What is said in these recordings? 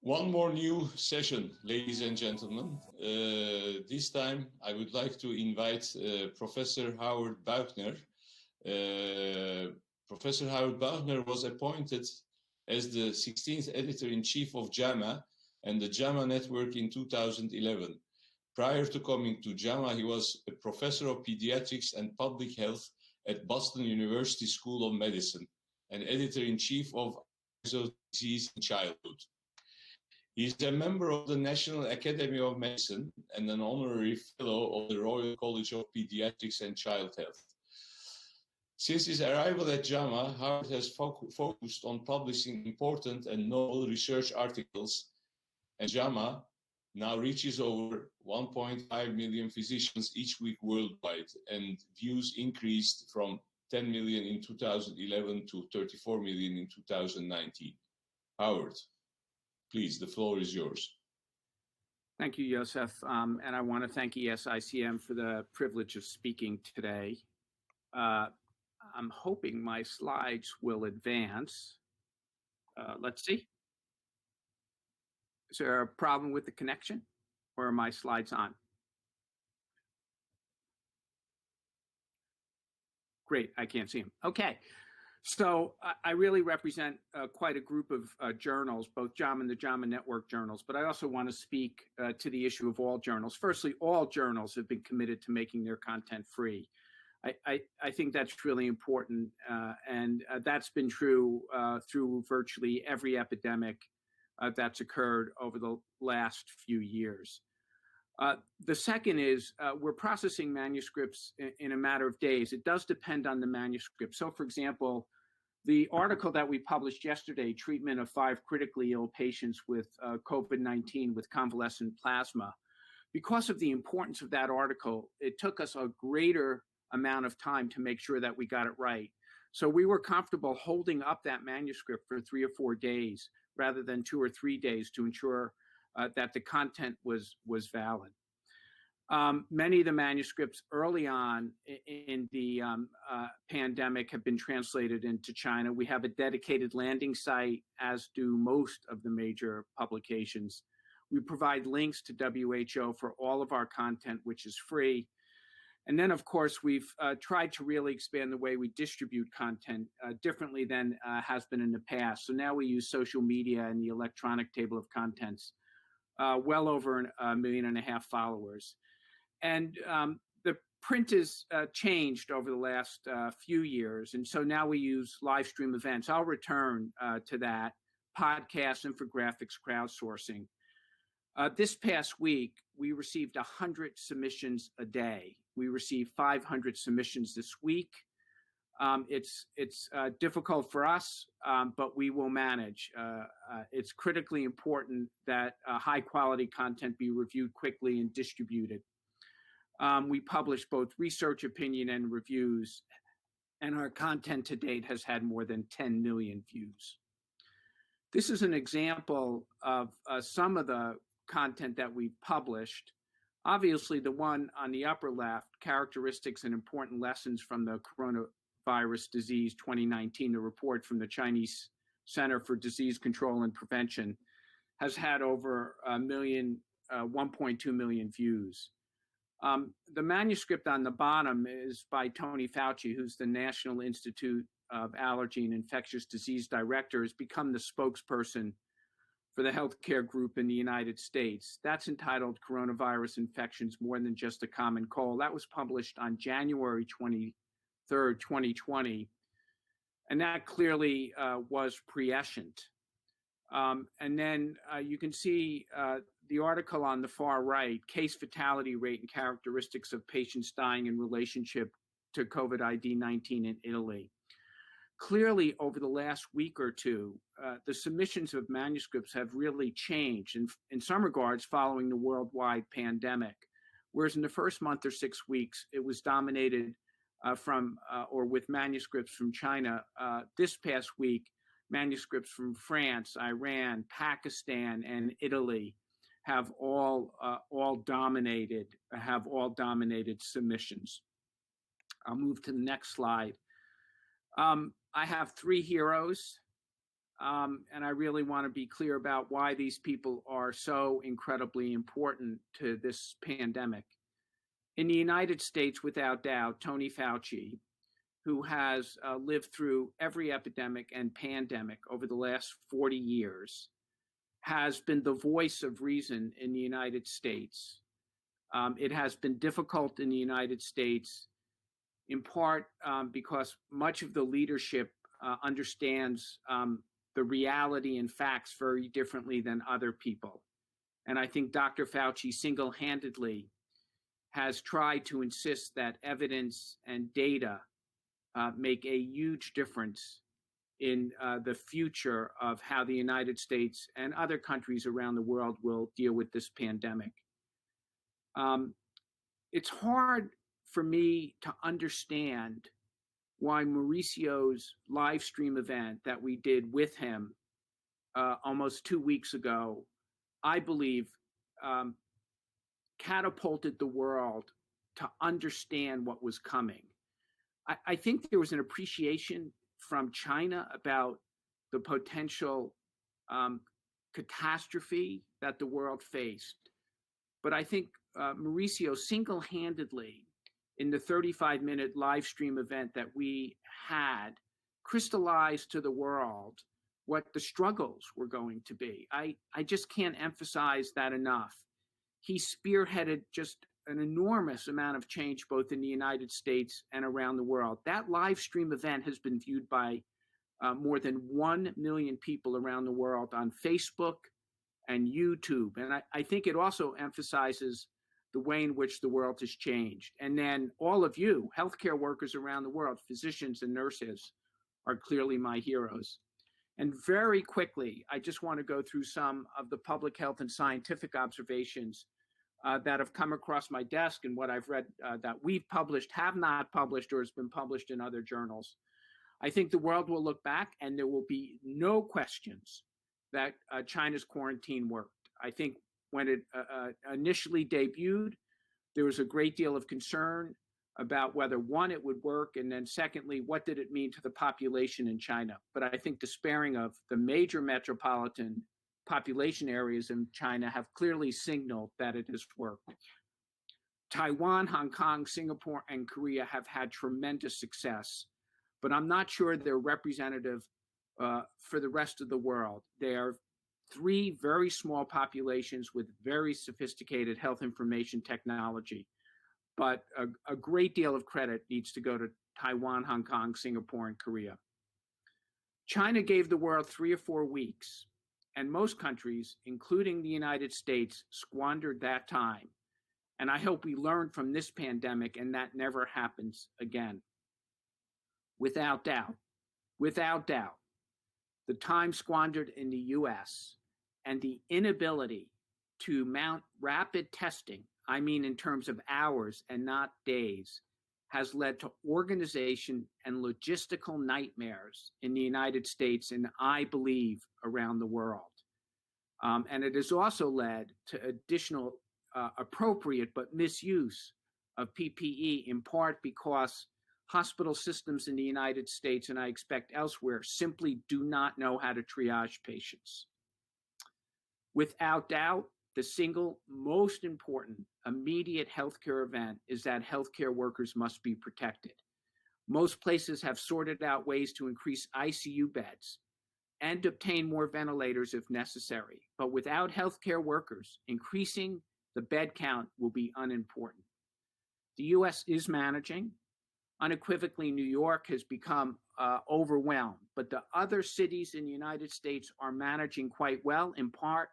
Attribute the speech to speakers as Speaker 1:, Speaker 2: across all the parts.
Speaker 1: One more new session, ladies and gentlemen. This time I would like to invite Professor Howard Buchner. Professor Howard Buchner was appointed as the 16th editor-in-chief of JAMA and the JAMA network in 2011. Prior to coming to JAMA, he was a professor of pediatrics and public health at Boston University School of Medicine and editor-in-chief of Disease in Childhood. He is a member of the National Academy of Medicine and an honorary fellow of the Royal College of Pediatrics and Child Health. Since his arrival at JAMA, Howard has focused on publishing important and novel research articles, and JAMA now reaches over 1.5 million physicians each week worldwide, and views increased from 10 million in 2011 to 34 million in 2019. Howard, please, the floor is yours.
Speaker 2: Thank you, Joseph. And I want to thank ESICM for the privilege of speaking today. I'm hoping my slides will advance. Let's see. Is there a problem with the connection, or are my slides on? Great, I can't see them. Okay. So I really represent quite a group of journals, both JAMA and the JAMA Network journals, but I also want to speak to the issue of all journals. Firstly, all journals have been committed to making their content free. I think that's really important, and that's been true through virtually every epidemic that's occurred over the last few years. The second is we're processing manuscripts in a matter of days. It does depend on the manuscript. So, for example, the article that we published yesterday, Treatment of 5 Critically Ill Patients with COVID-19 with Convalescent Plasma, because of the importance of that article, it took us a greater amount of time to make sure that we got it right. So we were comfortable holding up that manuscript for 3 or 4 days rather than 2 or 3 days to ensure that the content was valid. Many of the manuscripts early on in the pandemic have been translated into China. We have a dedicated landing site, as do most of the major publications. We provide links to WHO for all of our content, which is free. And then, of course, we've tried to really expand the way we distribute content differently than has been in the past. So now we use social media and the electronic table of contents, well over 1.5 million followers. And the print has changed over the last few years. And so now we use live stream events. I'll return to that, podcasts, infographics, crowdsourcing. This past week, we received 100 submissions a day. We received 500 submissions this week. It's difficult for us, but we will manage. It's critically important that high quality content be reviewed quickly and distributed. We publish both research, opinion, and reviews, and our content to date has had more than 10 million views. This is an example of some of the content that we've published. Obviously, the one on the upper left, Characteristics and Important Lessons from the Coronavirus Disease 2019, the report from the Chinese Center for Disease Control and Prevention, has had over 1.2 million views. The manuscript on the bottom is by Tony Fauci, who's the National Institute of Allergy and Infectious Disease Director, has become the spokesperson for the healthcare group in the United States. That's entitled Coronavirus Infections More Than Just a Common Cold. That was published on January 23rd, 2020. And that clearly was prescient. And then you can see the article on the far right, Case Fatality Rate and Characteristics of Patients Dying in Relationship to COVID-19 in Italy. Clearly, over the last week or two, the submissions of manuscripts have really changed in some regards following the worldwide pandemic. Whereas in the first month or 6 weeks, it was dominated with manuscripts from China. This past week, manuscripts from France, Iran, Pakistan, and Italy have all dominated submissions. I'll move to the next slide. I have 3 heroes. and I really want to be clear about why these people are so incredibly important to this pandemic. In the United States, without doubt, Tony Fauci, who has lived through every epidemic and pandemic over the last 40 years, has been the voice of reason in the United States. It has been difficult in the United States, in part because much of the leadership understands the reality and facts very differently than other people. And I think Dr. Fauci single-handedly has tried to insist that evidence and data make a huge difference in the future of how the United States and other countries around the world will deal with this pandemic. It's hard for me to understand why Mauricio's live stream event that we did with him almost 2 weeks ago, I believe, catapulted the world to understand what was coming. I think there was an appreciation from China about the potential catastrophe that the world faced. But I think Mauricio single-handedly, in the 35-minute live stream event that we had, crystallized to the world what the struggles were going to be. I just can't emphasize that enough. He spearheaded just an enormous amount of change, both in the United States and around the world. That live stream event has been viewed by more than 1 million people around the world on Facebook and YouTube. And I think it also emphasizes the way in which the world has changed. And then all of you, healthcare workers around the world, physicians and nurses, are clearly my heroes. And very quickly, I just want to go through some of the public health and scientific observations that have come across my desk and what I've read that we've published, have not published, or has been published in other journals. I think the world will look back and there will be no questions that China's quarantine worked. I think when it initially debuted, there was a great deal of concern about whether, one, it would work, and then secondly, what did it mean to the population in China? But I think the sparing of the major metropolitan population areas in China have clearly signaled that it has worked. Taiwan, Hong Kong, Singapore, and Korea have had tremendous success, but I'm not sure they're representative for the rest of the world. They are 3 very small populations with very sophisticated health information technology. But a great deal of credit needs to go to Taiwan, Hong Kong, Singapore, and Korea. China gave the world 3 or 4 weeks, and most countries, including the United States, squandered that time. And I hope we learn from this pandemic and that never happens again. Without doubt, the time squandered in the US and the inability to mount rapid testing, I mean in terms of hours and not days, has led to organization and logistical nightmares in the United States and I believe around the world. And it has also led to additional appropriate but misuse of PPE, in part because hospital systems in the United States, and I expect elsewhere, simply do not know how to triage patients. Without doubt, the single most important immediate healthcare event is that healthcare workers must be protected. Most places have sorted out ways to increase ICU beds and obtain more ventilators if necessary. But without healthcare workers, increasing the bed count will be unimportant. The US is managing. Unequivocally, New York has become overwhelmed, but the other cities in the United States are managing quite well, in part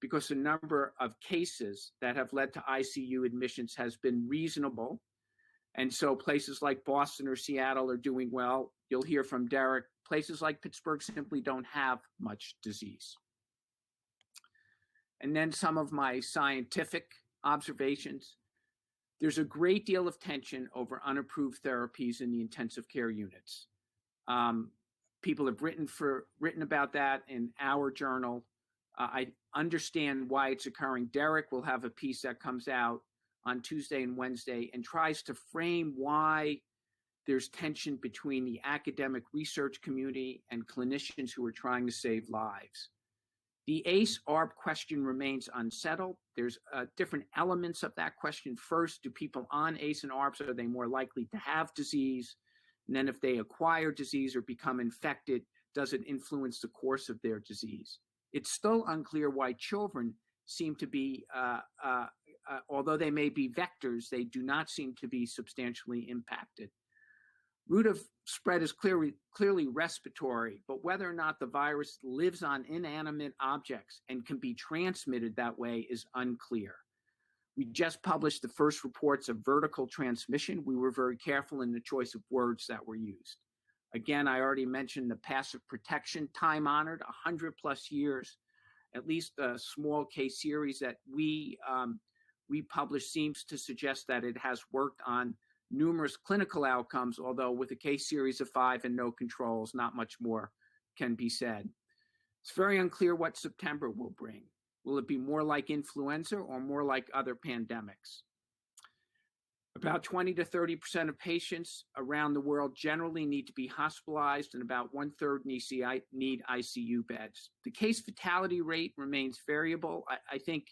Speaker 2: because the number of cases that have led to ICU admissions has been reasonable. And so places like Boston or Seattle are doing well. You'll hear from Derek. Places like Pittsburgh simply don't have much disease. And then some of my scientific observations. There's a great deal of tension over unapproved therapies in the intensive care units. People have written about that in our journal. I understand why it's occurring. Derek will have a piece that comes out on Tuesday and Wednesday and tries to frame why There's tension between the academic research community and clinicians who are trying to save lives. The ACE-ARB question remains unsettled. There's different elements of that question. First, do people on ACE and ARBs, are they more likely to have disease? And then if they acquire disease or become infected, does it influence the course of their disease? It's still unclear why children seem to be, although they may be vectors, they do not seem to be substantially impacted. Route of spread is clearly respiratory, but whether or not the virus lives on inanimate objects and can be transmitted that way is unclear. We just published the first reports of vertical transmission. We were very careful in the choice of words that were used. Again, I already mentioned the passive protection, time-honored, 100+ years. At least a small case series that we published seems to suggest that it has worked on numerous clinical outcomes, although with a case series of 5 and no controls, not much more can be said. It's very unclear what September will bring. Will it be more like influenza or more like other pandemics? About 20 to 30% of patients around the world generally need to be hospitalized, and about 1/3 need ICU beds. The case fatality rate remains variable. I think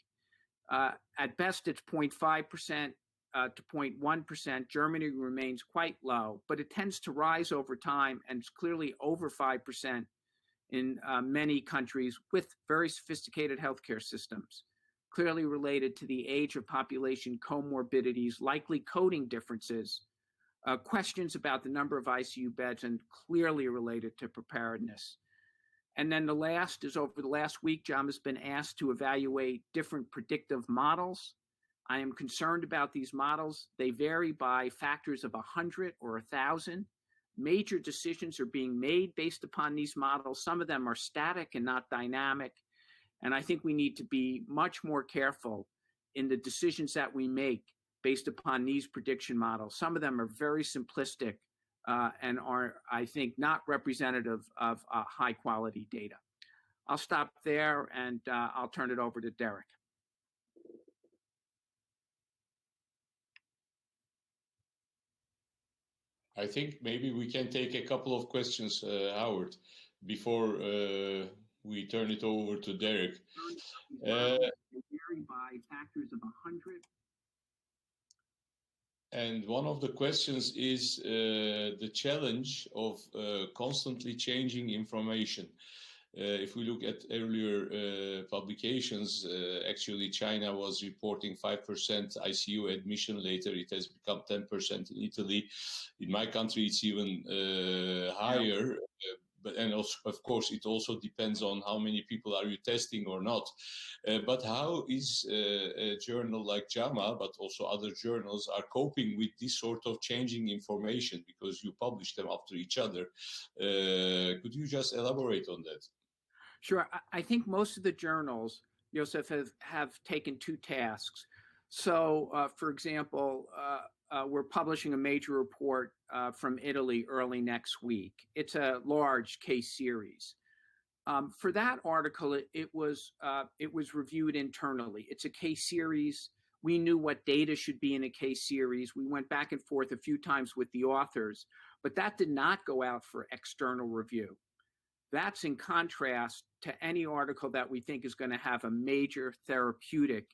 Speaker 2: at best it's 0.5%. To 0.1%. Germany remains quite low, but it tends to rise over time, and it's clearly over 5% in many countries with very sophisticated healthcare systems, clearly related to the age of population, comorbidities, likely coding differences, questions about the number of ICU beds, and clearly related to preparedness. And then the last is, over the last week, JAMA has been asked to evaluate different predictive models. I am concerned about these models. They vary by factors of 100 or 1,000. Major decisions are being made based upon these models. Some of them are static and not dynamic. And I think we need to be much more careful in the decisions that we make based upon these prediction models. Some of them are very simplistic and are, I think, not representative of high quality data. I'll stop there and I'll turn it over to Derek.
Speaker 1: I think maybe we can take a couple of questions, Howard, before we turn it over to Derek.
Speaker 2: Vary by factors of 100.
Speaker 1: And one of the questions is the challenge of constantly changing information. If we look at earlier publications, actually China was reporting 5% ICU admission. Later it has become 10% in Italy. In my country, it's even higher. But and also, of course, it also depends on how many people are you testing or not. But how is a journal like JAMA, but also other journals, are coping with this sort of changing information, because you publish them after each other? Could you just elaborate on that?
Speaker 2: Sure. I think most of the journals, Joseph, have taken two tasks. So, for example, we're publishing a major report from Italy early next week. It's a large case series. For that article, it was reviewed internally. It's a case series. We knew what data should be in a case series. We went back and forth a few times with the authors, but that did not go out for external review. That's in contrast to any article that we think is going to have a major therapeutic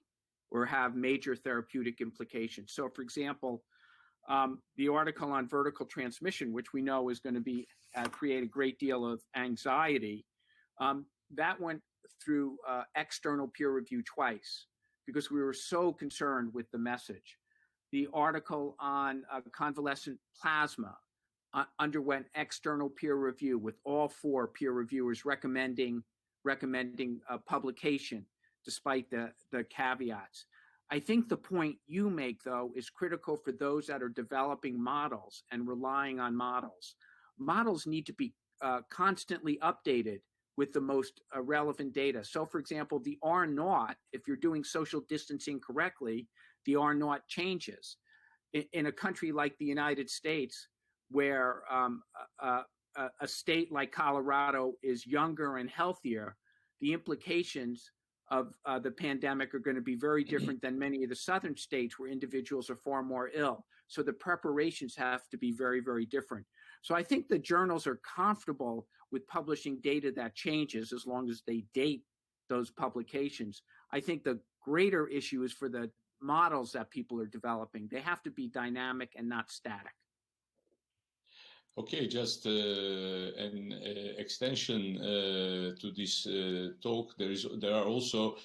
Speaker 2: or have major therapeutic implications. So, for example, the article on vertical transmission, which we know is going to be create a great deal of anxiety, that went through external peer review twice because we were so concerned with the message. The article on convalescent plasma underwent external peer review with all 4 peer reviewers recommending publication despite the caveats. I think the point you make, though, is critical for those that are developing models and relying on models. Models need to be constantly updated with the most relevant data. So, for example, the R0, if you're doing social distancing correctly, the R0 changes. In a country like the United States, where a state like Colorado is younger and healthier, the implications of the pandemic are going to be very different than many of the southern states where individuals are far more ill. So the preparations have to be very, very different. So I think the journals are comfortable with publishing data that changes as long as they date those publications. I think the greater issue is for the models that people are developing. They have to be dynamic and not static.
Speaker 1: Okay, just an extension to this talk. There are also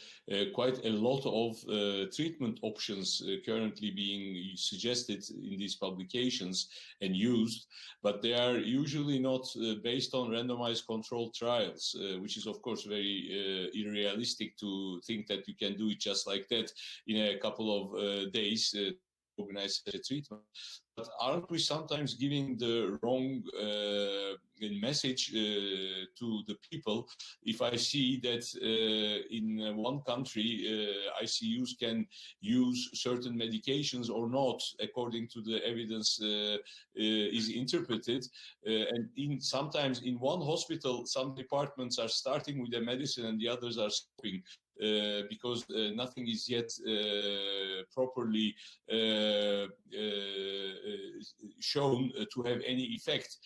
Speaker 1: quite a lot of treatment options currently being suggested in these publications and used, but they are usually not based on randomized controlled trials, which is of course very unrealistic to think that you can do it just like that in a couple of days. Organize a treatment, but aren't we sometimes giving the wrong message to the people? If I see that in one country ICUs can use certain medications or not according to the evidence is interpreted, and sometimes in one hospital some departments are starting with a medicine and the others are stopping. Because nothing is yet properly shown to have any effect.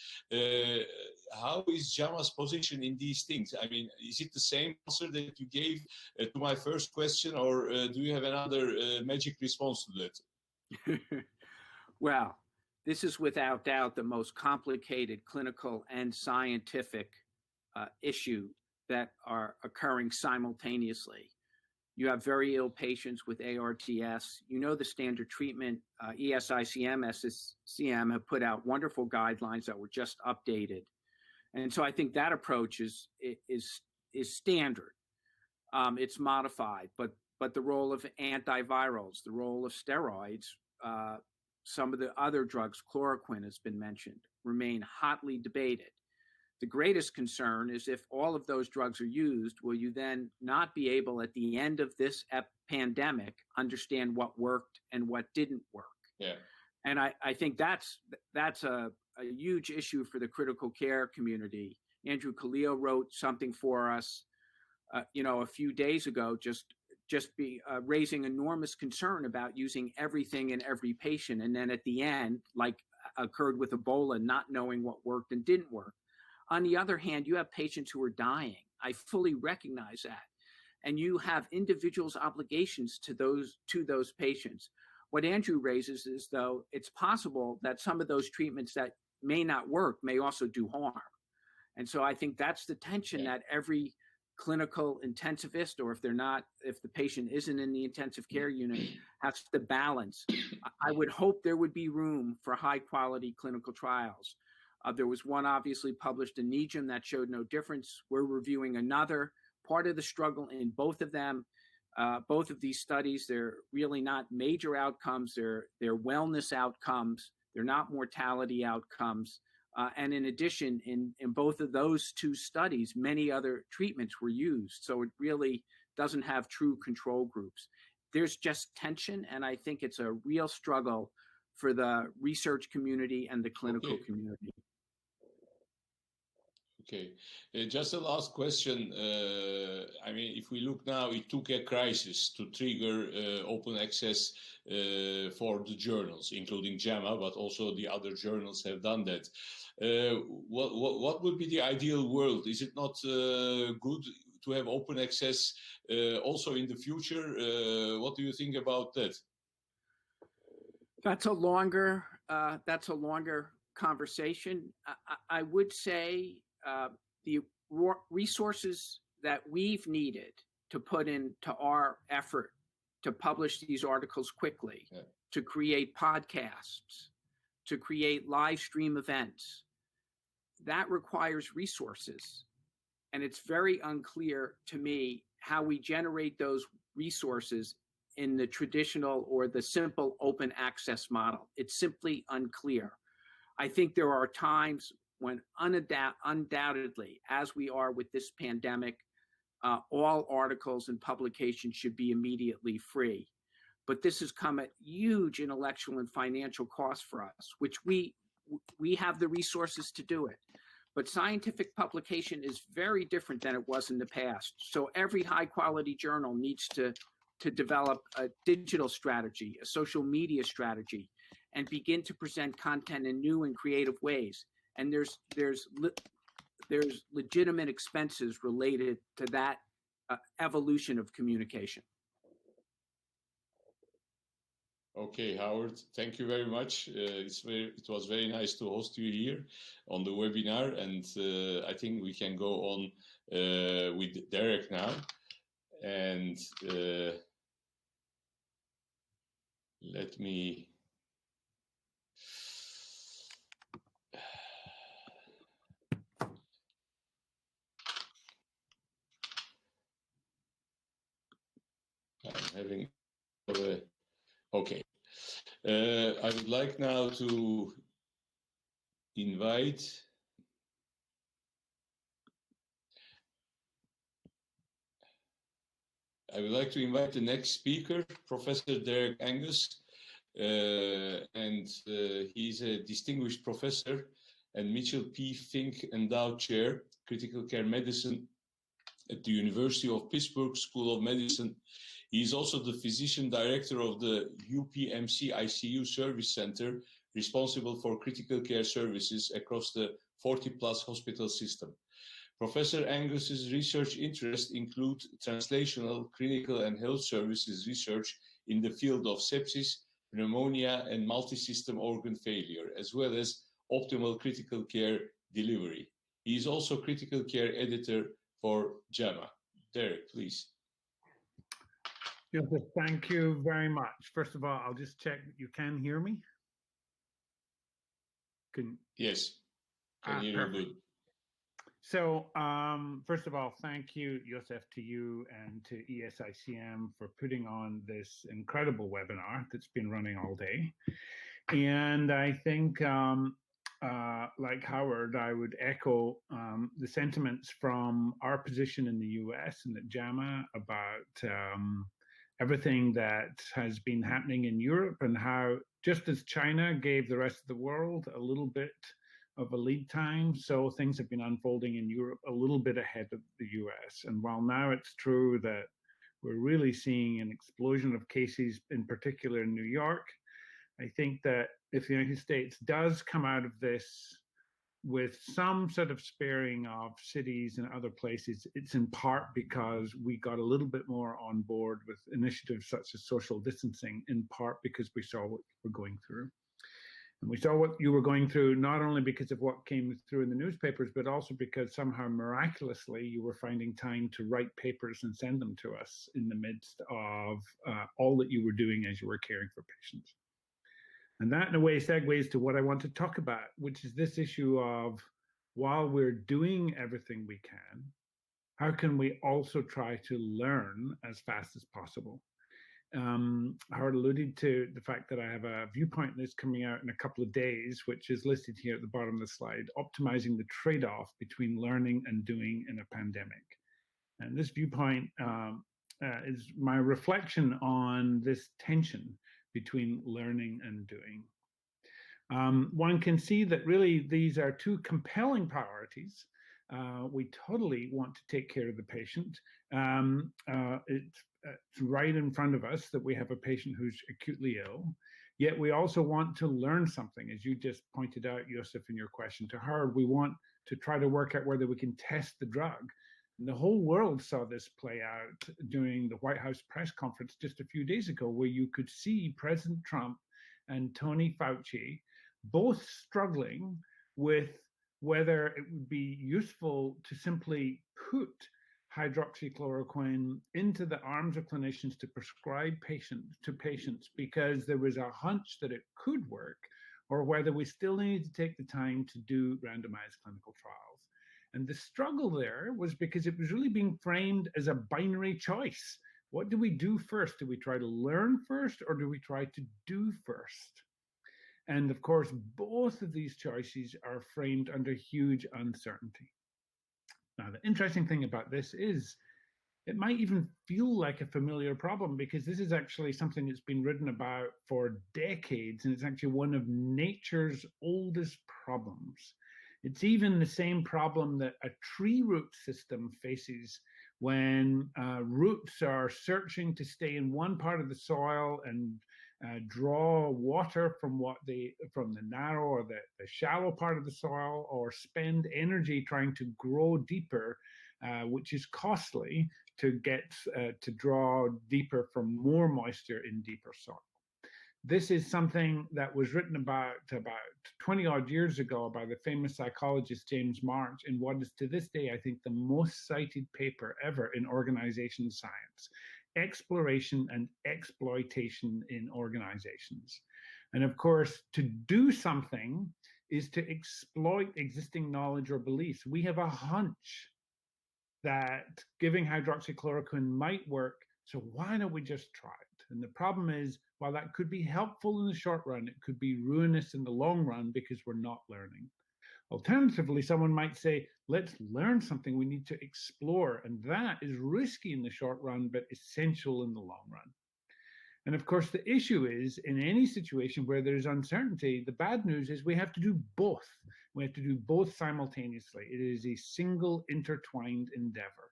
Speaker 1: How is JAMA's position in these things? I mean, is it the same answer that you gave to my first question, or do you have another magic response to that?
Speaker 2: Well, this is without doubt the most complicated clinical and scientific issue that are occurring simultaneously. You have very ill patients with ARDS. You know the standard treatment. ESICM, SSCM have put out wonderful guidelines that were just updated, and so I think that approach is standard. It's modified, but the role of antivirals, the role of steroids, some of the other drugs, chloroquine has been mentioned, remain hotly debated. The greatest concern is if all of those drugs are used, will you then not be able at the end of this pandemic understand what worked and what didn't work?
Speaker 1: Yeah.
Speaker 2: And I think that's a huge issue for the critical care community. Andrew Khalil wrote something for us, a few days ago, just raising enormous concern about using everything in every patient, and then at the end, like occurred with Ebola, not knowing what worked and didn't work. On the other hand, you have patients who are dying. I fully recognize that. And you have individuals' obligations to those patients. What Andrew raises is, though, it's possible that some of those treatments that may not work may also do harm. And so I think that's the tension that every clinical intensivist, or if the patient isn't in the intensive care unit, has to balance. I would hope there would be room for high quality clinical trials. There was one obviously published in NEJM that showed no difference. We're reviewing another. Part of the struggle in both of them, both of these studies, they're really not major outcomes. They're wellness outcomes. They're not mortality outcomes. And in addition, in both of those two studies, many other treatments were used. So it really doesn't have true control groups. There's just tension, and I think it's a real struggle for the research community and the clinical community.
Speaker 1: Okay, just a last question. I mean, if we look now, it took a crisis to trigger open access for the journals, including JAMA, but also the other journals have done that. What would be the ideal world? Is it not good to have open access also in the future? What do you think about that?
Speaker 2: That's a longer conversation. I would say the resources that we've needed to put into our effort to publish these articles quickly, to create podcasts, to create live stream events, that requires resources. And it's very unclear to me how we generate those resources in the traditional or the simple open access model. It's simply unclear. I think there are times when undoubtedly, as we are with this pandemic, all articles and publications should be immediately free. But this has come at huge intellectual and financial cost for us, which we have the resources to do it. But scientific publication is very different than it was in the past. So every high quality journal needs to develop a digital strategy, a social media strategy, and begin to present content in new and creative ways. And there's legitimate expenses related to that evolution of communication.
Speaker 1: Okay, Howard, thank you very much. It was very nice to host you here on the webinar, and I think we can go on with Derek now. And let me... I'm having... Okay. I would like now to invite the next speaker, Professor Derek Angus, and he's a distinguished professor and Mitchell P. Fink Endowed Chair, Critical Care Medicine at the University of Pittsburgh School of Medicine. He is also the physician director of the UPMC ICU Service Center, responsible for critical care services across the 40-plus hospital system. Professor Angus's research interests include translational, clinical, and health services research in the field of sepsis, pneumonia, and multi-system organ failure, as well as optimal critical care delivery. He is also critical care editor for JAMA. Derek, please.
Speaker 3: Joseph, thank you very much. First of all, I'll just check that you can hear me.
Speaker 1: Yes, can hear you good.
Speaker 3: So, first of all, thank you, Joseph, to you and to ESICM for putting on this incredible webinar that's been running all day. And I think, like Howard, I would echo the sentiments from our position in the US and at JAMA about everything that has been happening in Europe, and how just as China gave the rest of the world a little bit of a lead time, so things have been unfolding in Europe a little bit ahead of the US. And while now it's true that we're really seeing an explosion of cases, in particular in New York, I think that if the United States does come out of this with some sort of sparing of cities and other places, it's in part because we got a little bit more on board with initiatives such as social distancing, in part because we saw what we were going through. And we saw what you were going through, not only because of what came through in the newspapers, but also because somehow miraculously you were finding time to write papers and send them to us in the midst of all that you were doing as you were caring for patients. And that, in a way, segues to what I want to talk about, which is this issue of, while we're doing everything we can, how can we also try to learn as fast as possible? Howard alluded to the fact that I have a viewpoint that's coming out in a couple of days, which is listed here at the bottom of the slide, optimizing the trade-off between learning and doing in a pandemic. And this viewpoint is my reflection on this tension between learning and doing. One can see that really these are two compelling priorities. We totally want to take care of the patient. It's right in front of us that we have a patient who's acutely ill, yet we also want to learn something. As you just pointed out, Joseph, in your question to Howard, we want to try to work out whether we can test the drug. And the whole world saw this play out during the White House press conference just a few days ago, where you could see President Trump and Tony Fauci both struggling with whether it would be useful to simply put hydroxychloroquine into the arms of clinicians to prescribe to patients because there was a hunch that it could work, or whether we still need to take the time to do randomized clinical trials. And the struggle there was because it was really being framed as a binary choice. What do we do first? Do we try to learn first, or do we try to do first? And of course, both of these choices are framed under huge uncertainty. Now, the interesting thing about this is it might even feel like a familiar problem, because this is actually something that's been written about for decades, and it's actually one of nature's oldest problems. It's even the same problem that a tree root system faces when roots are searching to stay in one part of the soil and draw water from the narrow or the shallow part of the soil, or spend energy trying to grow deeper, which is costly to get to draw deeper from more moisture in deeper soil. This is something that was written about 20 odd years ago by the famous psychologist James March in what is to this day, I think, the most cited paper ever in organization science: exploration and exploitation in organizations. And of course, to do something is to exploit existing knowledge or beliefs. We have a hunch that giving hydroxychloroquine might work, so why don't we just try it? And the problem is, while that could be helpful in the short run, it could be ruinous in the long run because we're not learning. Alternatively, someone might say, let's learn something we need to explore, and that is risky in the short run, but essential in the long run. And of course, the issue is, in any situation where there's uncertainty, the bad news is we have to do both. We have to do both simultaneously. It is a single intertwined endeavor.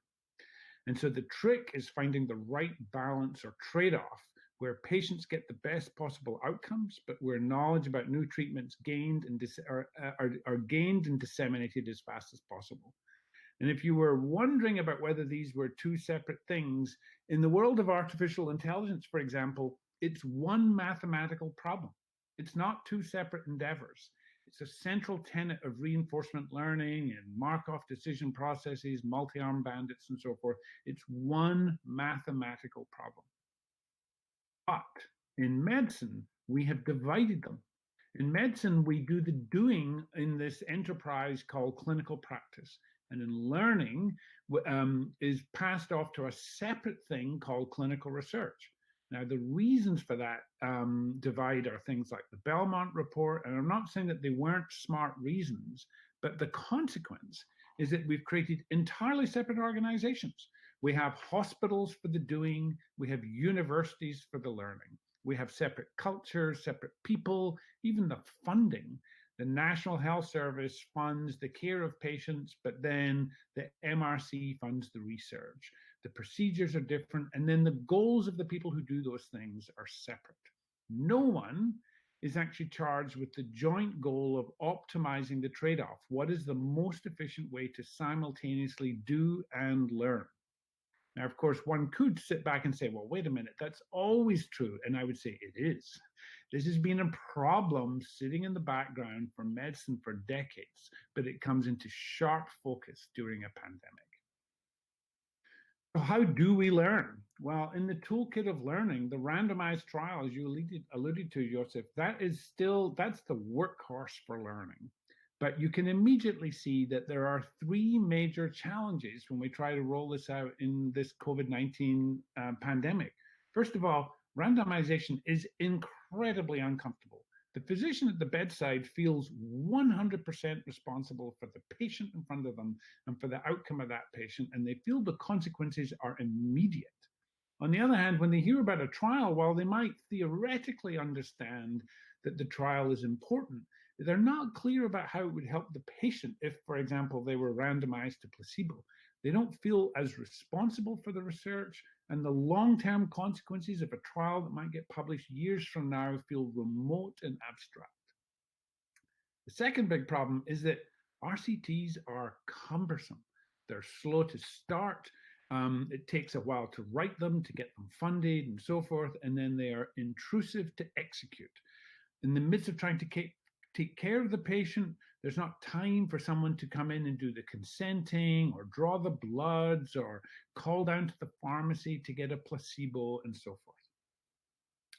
Speaker 3: And so the trick is finding the right balance or trade-off where patients get the best possible outcomes, but where knowledge about new treatments gained and are gained and disseminated as fast as possible. And if you were wondering about whether these were two separate things, in the world of artificial intelligence, for example, it's one mathematical problem. It's not two separate endeavors. It's a central tenet of reinforcement learning and Markov decision processes, multi-arm bandits, and so forth. It's one mathematical problem. But in medicine, we have divided them. In medicine, we do the doing in this enterprise called clinical practice. And in learning is passed off to a separate thing called clinical research. Now, the reasons for that divide are things like the Belmont report, and I'm not saying that they weren't smart reasons, but the consequence is that we've created entirely separate organizations. We have hospitals for the doing, we have universities for the learning. We have separate cultures, separate people, even the funding. The National Health Service funds the care of patients, but then the MRC funds the research. The procedures are different, and then the goals of the people who do those things are separate. No one is actually charged with the joint goal of optimizing the trade-off. What is the most efficient way to simultaneously do and learn? Now, of course, one could sit back and say, well, wait a minute, that's always true. And I would say it is. This has been a problem sitting in the background for medicine for decades, but it comes into sharp focus during a pandemic. So how do we learn? Well, in the toolkit of learning, the randomized trial, as you alluded to, Joseph, that's the workhorse for learning. But you can immediately see that there are three major challenges when we try to roll this out in this COVID-19 pandemic. First of all, randomization is incredibly uncomfortable. The physician at the bedside feels 100% responsible for the patient in front of them and for the outcome of that patient, and they feel the consequences are immediate. On the other hand, when they hear about a trial, while they might theoretically understand that the trial is important, they're not clear about how it would help the patient if, for example, they were randomized to placebo. They don't feel as responsible for the research, and the long-term consequences of a trial that might get published years from now feel remote and abstract. The second big problem is that RCTs are cumbersome. They're slow to start. It takes a while to write them, to get them funded, and so forth, and then they are intrusive to execute. In the midst of trying to take care of the patient, there's not time for someone to come in and do the consenting or draw the bloods or call down to the pharmacy to get a placebo and so forth.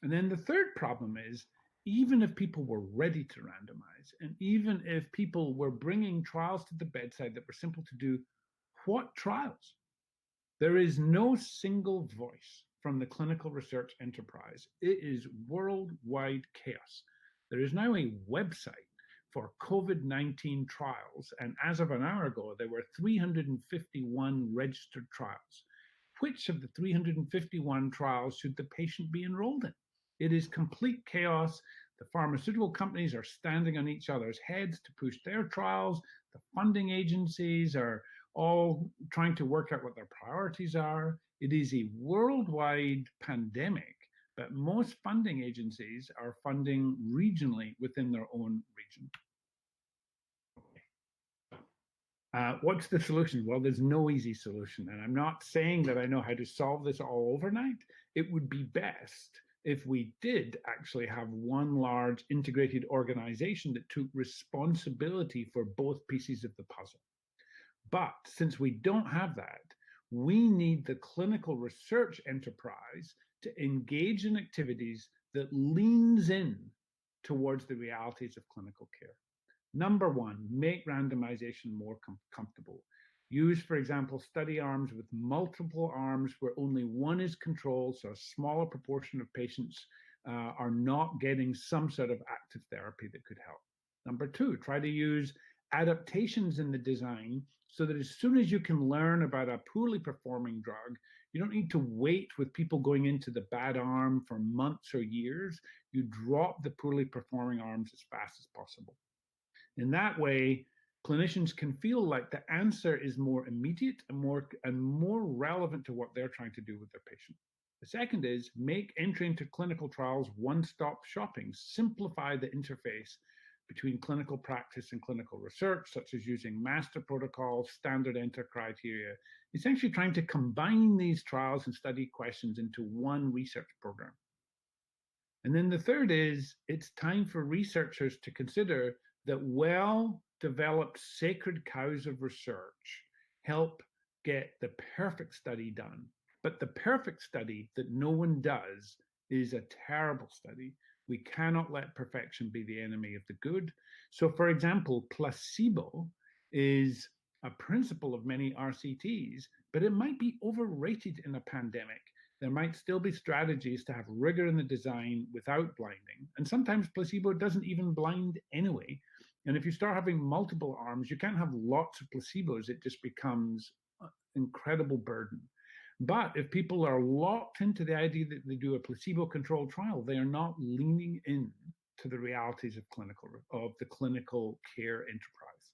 Speaker 3: And then the third problem is, even if people were ready to randomize, and even if people were bringing trials to the bedside that were simple to do, what trials? There is no single voice from the clinical research enterprise. It is worldwide chaos. There is now a website for COVID-19 trials, and as of an hour ago, there were 351 registered trials. Which of the 351 trials should the patient be enrolled in? It is complete chaos. The pharmaceutical companies are standing on each other's heads to push their trials. The funding agencies are all trying to work out what their priorities are. It is a worldwide pandemic, but most funding agencies are funding regionally within their own region. What's the solution? Well, there's no easy solution. And I'm not saying that I know how to solve this all overnight. It would be best if we did actually have one large integrated organization that took responsibility for both pieces of the puzzle. But since we don't have that, we need the clinical research enterprise to engage in activities that leans in towards the realities of clinical care. Number one, make randomization more comfortable. Use, for example, study arms with multiple arms where only one is controlled, so a smaller proportion of patients are not getting some sort of active therapy that could help. Number two, try to use adaptations in the design so that as soon as you can learn about a poorly performing drug, you don't need to wait with people going into the bad arm for months or years. You drop the poorly performing arms as fast as possible. In that way, clinicians can feel like the answer is more immediate and more relevant to what they're trying to do with their patient. The second is make entry into clinical trials one-stop shopping. Simplify the interface between clinical practice and clinical research, such as using master protocols, standard enter criteria, essentially trying to combine these trials and study questions into one research program. And then the third is it's time for researchers to consider that well-developed sacred cows of research help get the perfect study done. But the perfect study that no one does is a terrible study. We cannot let perfection be the enemy of the good. So, for example, placebo is a principle of many RCTs, but it might be overrated in a pandemic. There might still be strategies to have rigor in the design without blinding. And sometimes placebo doesn't even blind anyway. And if you start having multiple arms, you can't have lots of placebos. It just becomes an incredible burden. But if people are locked into the idea that they do a placebo-controlled trial, they are not leaning in to the realities of the clinical care enterprise.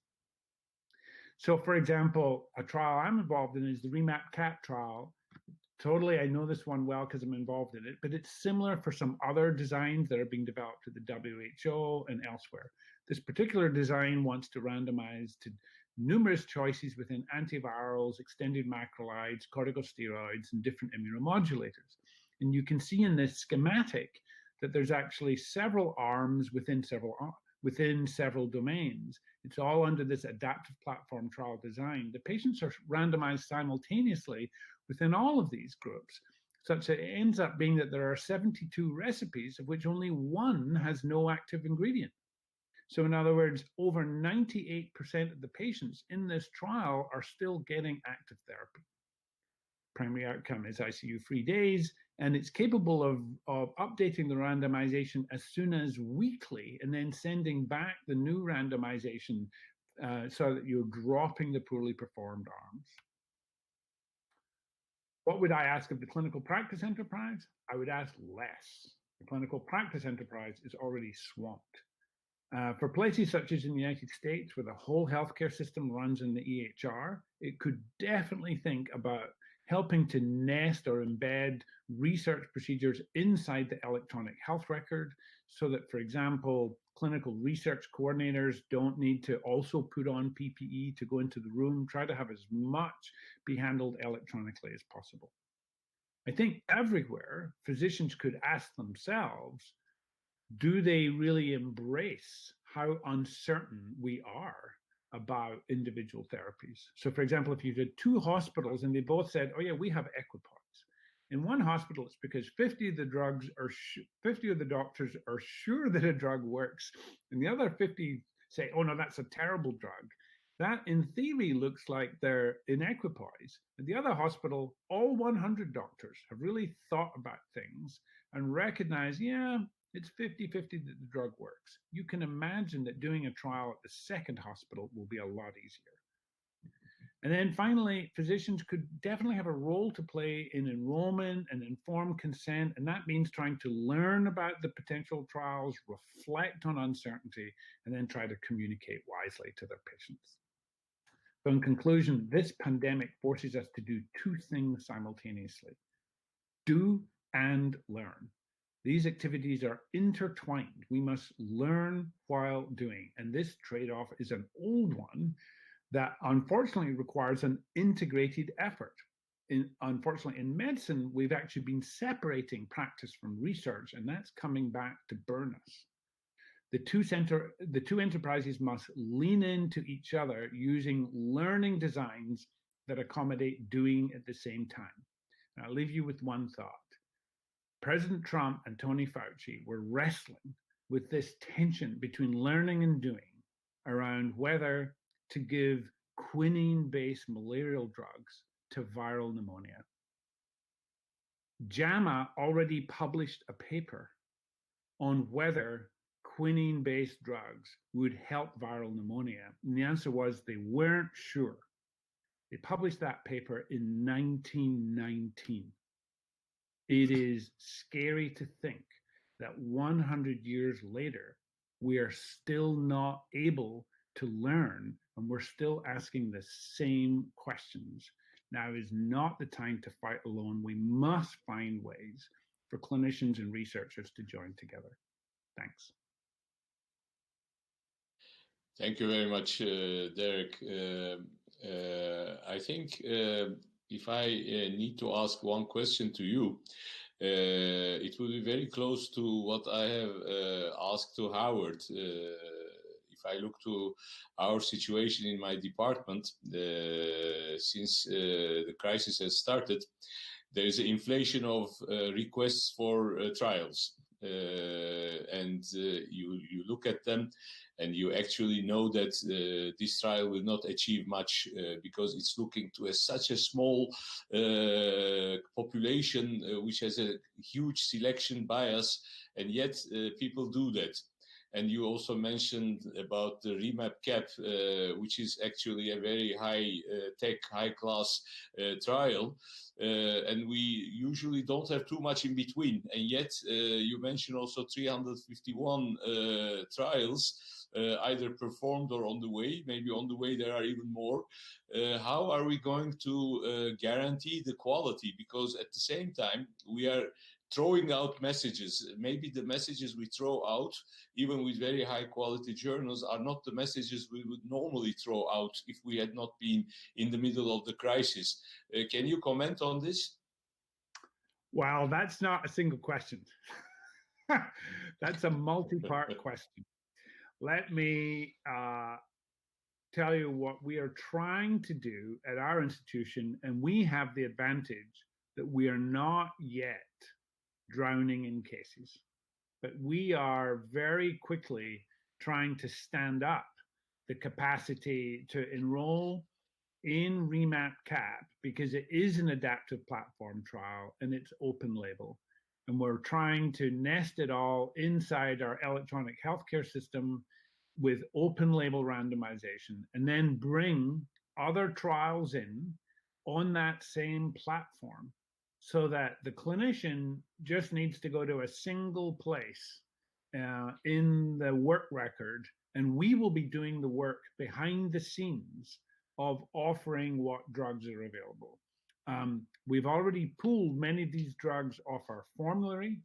Speaker 3: So, for example, a trial I'm involved in is the REMAP-CAT trial. Totally, I know this one well because I'm involved in it, but it's similar for some other designs that are being developed at the WHO and elsewhere. This particular design wants to randomize to numerous choices within antivirals, extended macrolides, corticosteroids, and different immunomodulators. And you can see in this schematic that there's actually several arms within several domains. It's all under this adaptive platform trial design. The patients are randomized simultaneously within all of these groups, such that it ends up being that there are 72 recipes, of which only one has no active ingredient. So in other words, over 98% of the patients in this trial are still getting active therapy. Primary outcome is ICU-free days, and it's capable of updating the randomization as soon as weekly and then sending back the new randomization so that you're dropping the poorly performed arms. What would I ask of the clinical practice enterprise? I would ask less. The clinical practice enterprise is already swamped. For places such as in the United States, where the whole healthcare system runs in the EHR, it could definitely think about helping to nest or embed research procedures inside the electronic health record so that, for example, clinical research coordinators don't need to also put on PPE to go into the room. Try to have as much be handled electronically as possible. I think everywhere physicians could ask themselves, do they really embrace how uncertain we are about individual therapies? So, for example, if you did two hospitals and they both said, oh yeah, we have equipoise. In one hospital, it's because 50 of the doctors are sure that a drug works, and the other 50 say, oh no, that's a terrible drug. That, in theory, looks like they're in equipoise. At the other hospital, all 100 doctors have really thought about things and recognize, yeah, it's 50-50 that the drug works. You can imagine that doing a trial at the second hospital will be a lot easier. And then finally, physicians could definitely have a role to play in enrollment and informed consent. And that means trying to learn about the potential trials, reflect on uncertainty, and then try to communicate wisely to their patients. So in conclusion, this pandemic forces us to do two things simultaneously: do and learn. These activities are intertwined. We must learn while doing. And this trade-off is an old one that unfortunately requires an integrated effort. Unfortunately, in medicine, we've actually been separating practice from research, and that's coming back to burn us. The two enterprises must lean into each other using learning designs that accommodate doing at the same time. And I'll leave you with one thought. President Trump and Tony Fauci were wrestling with this tension between learning and doing around whether to give quinine-based malarial drugs to viral pneumonia. JAMA already published a paper on whether quinine-based drugs would help viral pneumonia. And the answer was they weren't sure. They published that paper in 1919. It is scary to think that 100 years later, we are still not able to learn, and we're still asking the same questions. Now is not the time to fight alone. We must find ways for clinicians and researchers to join together. Thanks.
Speaker 1: Thank you very much, Derek. I think if I need to ask one question to you, it will be very close to what I have asked to Howard. If I look to our situation in my department, since the crisis has started, there is an inflation of requests for trials. And you look at them and you actually know that this trial will not achieve much because it's looking to such a small population which has a huge selection bias, and yet people do that. And you also mentioned about the remap cap, which is actually a very high-tech, high-class trial. And we usually don't have too much in between. And yet, you mentioned also 351 trials, either performed or on the way. Maybe on the way there are even more. How are we going to guarantee the quality? Because at the same time, we are throwing out messages. Maybe the messages we throw out, even with very high quality journals, are not the messages we would normally throw out if we had not been in the middle of the crisis. Can you comment on this?
Speaker 3: Well, that's not a single question. That's a multi-part question. Let me tell you what we are trying to do at our institution, and we have the advantage that we are not yet drowning in cases, but we are very quickly trying to stand up the capacity to enroll in remap cap, because it is an adaptive platform trial and it's open label, and we're trying to nest it all inside our electronic healthcare system with open label randomization, and then bring other trials in on that same platform, so that the clinician just needs to go to a single place in the work record, and we will be doing the work behind the scenes of offering what drugs are available. We've already pulled many of these drugs off our formulary,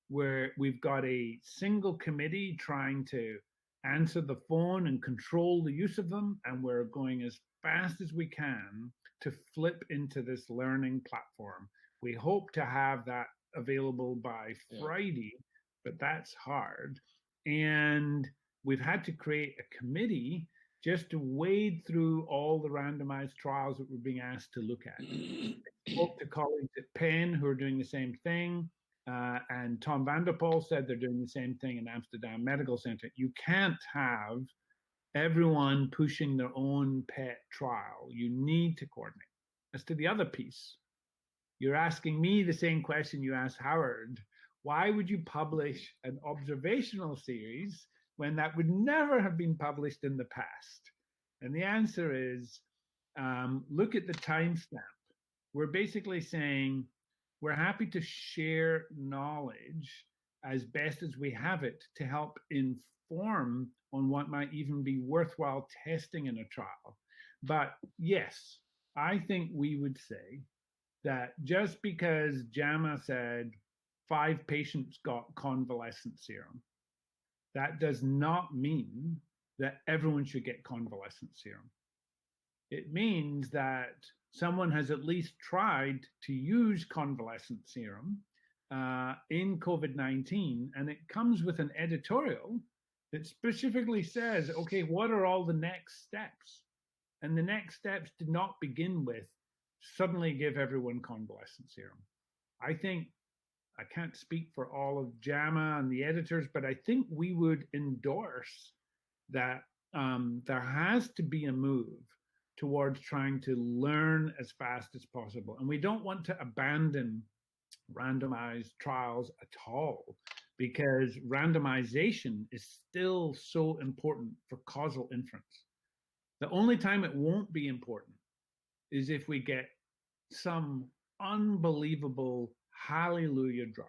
Speaker 3: where we've got a single committee trying to answer the phone and control the use of them, and we're going as fast as we can to flip into this learning platform. We hope to have that available by Friday, but that's hard. And we've had to create a committee just to wade through all the randomized trials that we're being asked to look at. I spoke to colleagues at Penn who are doing the same thing, and Tom Vanderpoel said they're doing the same thing in Amsterdam Medical Center. You can't have everyone pushing their own pet trial. You need to coordinate. As to the other piece, you're asking me the same question you asked Howard. Why would you publish an observational series when that would never have been published in the past? And the answer is, look at the timestamp. We're basically saying we're happy to share knowledge as best as we have it to help inform on what might even be worthwhile testing in a trial. But yes, I think we would say that just because JAMA said 5 patients got convalescent serum, that does not mean that everyone should get convalescent serum. It means that someone has at least tried to use convalescent serum in COVID-19, and it comes with an editorial that specifically says, okay, what are all the next steps? And the next steps did not begin with suddenly give everyone convalescent serum. I think, I can't speak for all of JAMA and the editors, but I think we would endorse that there has to be a move towards trying to learn as fast as possible. And we don't want to abandon randomized trials at all, because randomization is still so important for causal inference. The only time it won't be important is if we get some unbelievable hallelujah drug.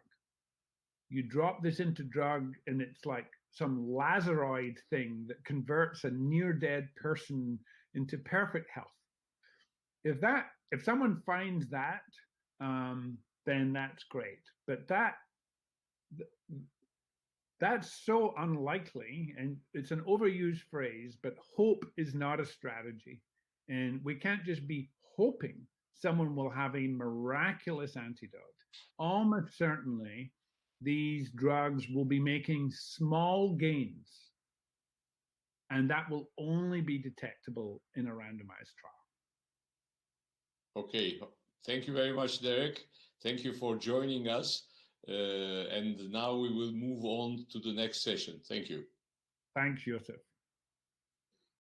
Speaker 3: You drop this into drug and it's like some Lazaroid thing that converts a near dead person into perfect health. If someone finds that, then that's great. But that's so unlikely, and it's an overused phrase, but hope is not a strategy. And we can't just be hoping someone will have a miraculous antidote. Almost certainly, these drugs will be making small gains, and that will only be detectable in a randomized trial.
Speaker 1: Okay, thank you very much, Derek. Thank you for joining us. And now we will move on to the next session. Thank you.
Speaker 3: Thanks, Joseph.